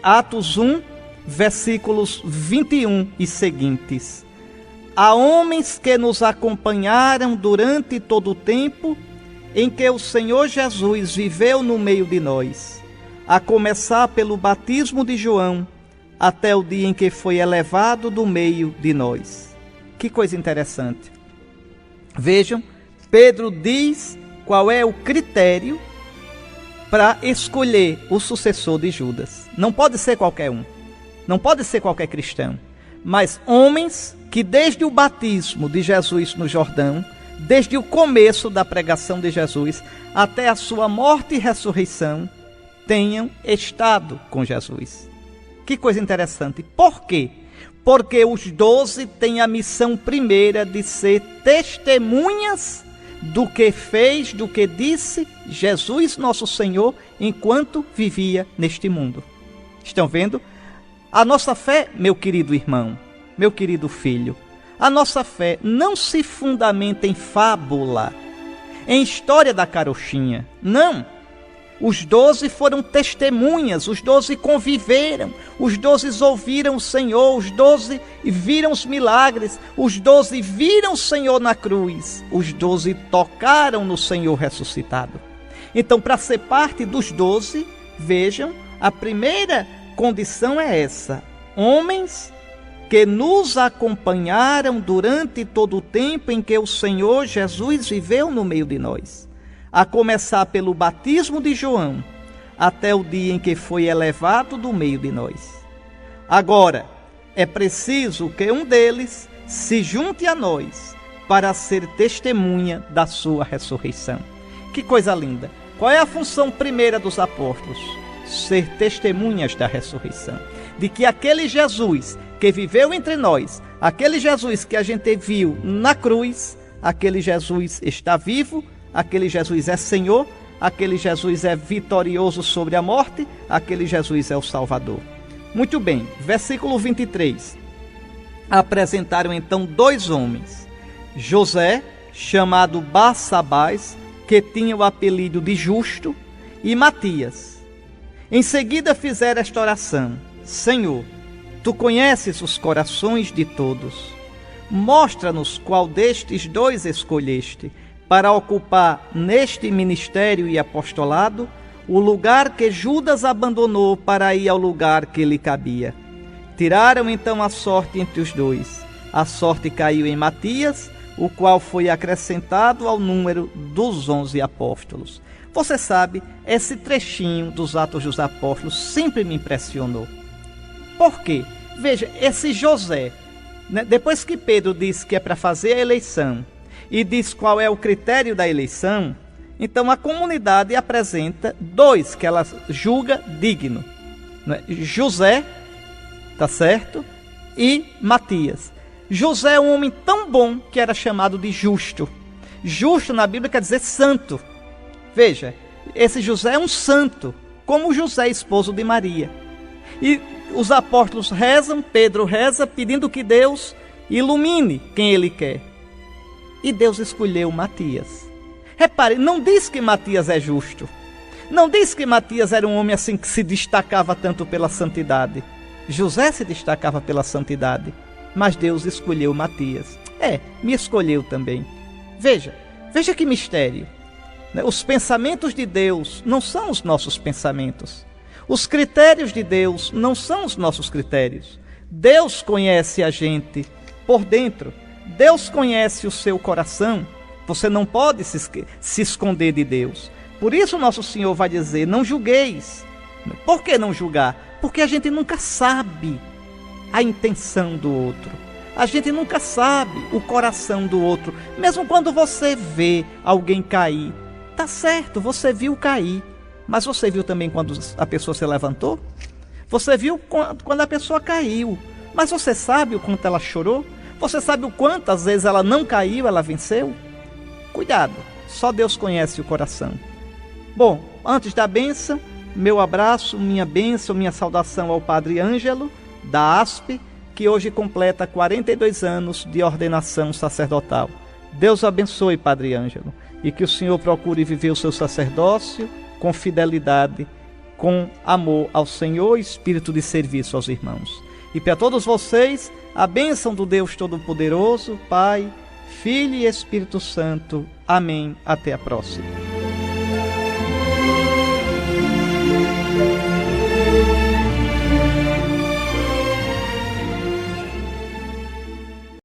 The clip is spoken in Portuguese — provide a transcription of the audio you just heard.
Atos 1, versículos 21 e seguintes. Há homens que nos acompanharam durante todo o tempo em que o Senhor Jesus viveu no meio de nós, a começar pelo batismo de João, até o dia em que foi elevado do meio de nós. Que coisa interessante. Vejam, Pedro diz qual é o critério para escolher o sucessor de Judas. Não pode ser qualquer um, não pode ser qualquer cristão, mas homens que desde o batismo de Jesus no Jordão, desde o começo da pregação de Jesus até a sua morte e ressurreição, tenham estado com Jesus. Que coisa interessante. Por quê? Porque os 12 têm a missão primeira de ser testemunhas do que fez, do que disse Jesus, nosso Senhor, enquanto vivia neste mundo. Estão vendo? A nossa fé, meu querido irmão, meu querido filho, a nossa fé não se fundamenta em fábula, em história da carochinha. Não. Os 12 foram testemunhas, os 12 conviveram, os 12 ouviram o Senhor, os 12 viram os milagres, os 12 viram o Senhor na cruz, os 12 tocaram no Senhor ressuscitado. Então, para ser parte dos 12, vejam, a primeira condição é essa: homens que nos acompanharam durante todo o tempo em que o Senhor Jesus viveu no meio de nós, a começar pelo batismo de João, até o dia em que foi elevado do meio de nós. Agora, é preciso que um deles se junte a nós para ser testemunha da sua ressurreição. Que coisa linda! Qual é a função primeira dos apóstolos? Ser testemunhas da ressurreição. De que aquele Jesus que viveu entre nós, aquele Jesus que a gente viu na cruz, aquele Jesus está vivo, aquele Jesus é Senhor, aquele Jesus é vitorioso sobre a morte, aquele Jesus é o Salvador. Muito bem, versículo 23. Apresentaram então 2 homens, José, chamado Barsabás, que tinha o apelido de Justo, e Matias. Em seguida fizeram esta oração: Senhor, Tu conheces os corações de todos. Mostra-nos qual destes 2 escolheste, para ocupar neste ministério e apostolado o lugar que Judas abandonou para ir ao lugar que lhe cabia. Tiraram então a sorte entre os 2. A sorte caiu em Matias, o qual foi acrescentado ao número dos 11 apóstolos. Você sabe, esse trechinho dos Atos dos Apóstolos sempre me impressionou. Por quê? Veja, esse José, né, depois que Pedro disse que é para fazer a eleição, e diz qual é o critério da eleição, então a comunidade apresenta 2 que ela julga digno, né? José, tá certo? E Matias. José é um homem tão bom que era chamado de justo. Justo na Bíblia quer dizer santo. Veja, esse José é um santo, como José, esposo de Maria. E os apóstolos rezam, Pedro reza, pedindo que Deus ilumine quem ele quer. E Deus escolheu Matias. Repare, não diz que Matias é justo. Não diz que Matias era um homem assim que se destacava tanto pela santidade. José se destacava pela santidade, mas Deus escolheu Matias. Me escolheu também. Veja que mistério. Os pensamentos de Deus não são os nossos pensamentos. Os critérios de Deus não são os nossos critérios. Deus conhece a gente por dentro. Deus conhece o seu coração. Você não pode se esconder de Deus. Por isso nosso Senhor vai dizer: não julgueis. Por que não julgar? Porque a gente nunca sabe a intenção do outro. A gente nunca sabe o coração do outro. Mesmo quando você vê alguém cair, tá certo, você viu cair. Mas você viu também quando a pessoa se levantou? Você viu quando a pessoa caiu. Mas você sabe o quanto ela chorou? Você sabe o quanto às vezes ela não caiu, ela venceu? Cuidado, só Deus conhece o coração. Bom, antes da bênção, meu abraço, minha bênção, minha saudação ao Padre Ângelo, da ASP, que hoje completa 42 anos de ordenação sacerdotal. Deus abençoe, Padre Ângelo, e que o Senhor procure viver o seu sacerdócio com fidelidade com amor ao Senhor e espírito de serviço aos irmãos. E para todos vocês, a bênção do Deus Todo-Poderoso, Pai, Filho e Espírito Santo. Amém. Até a próxima.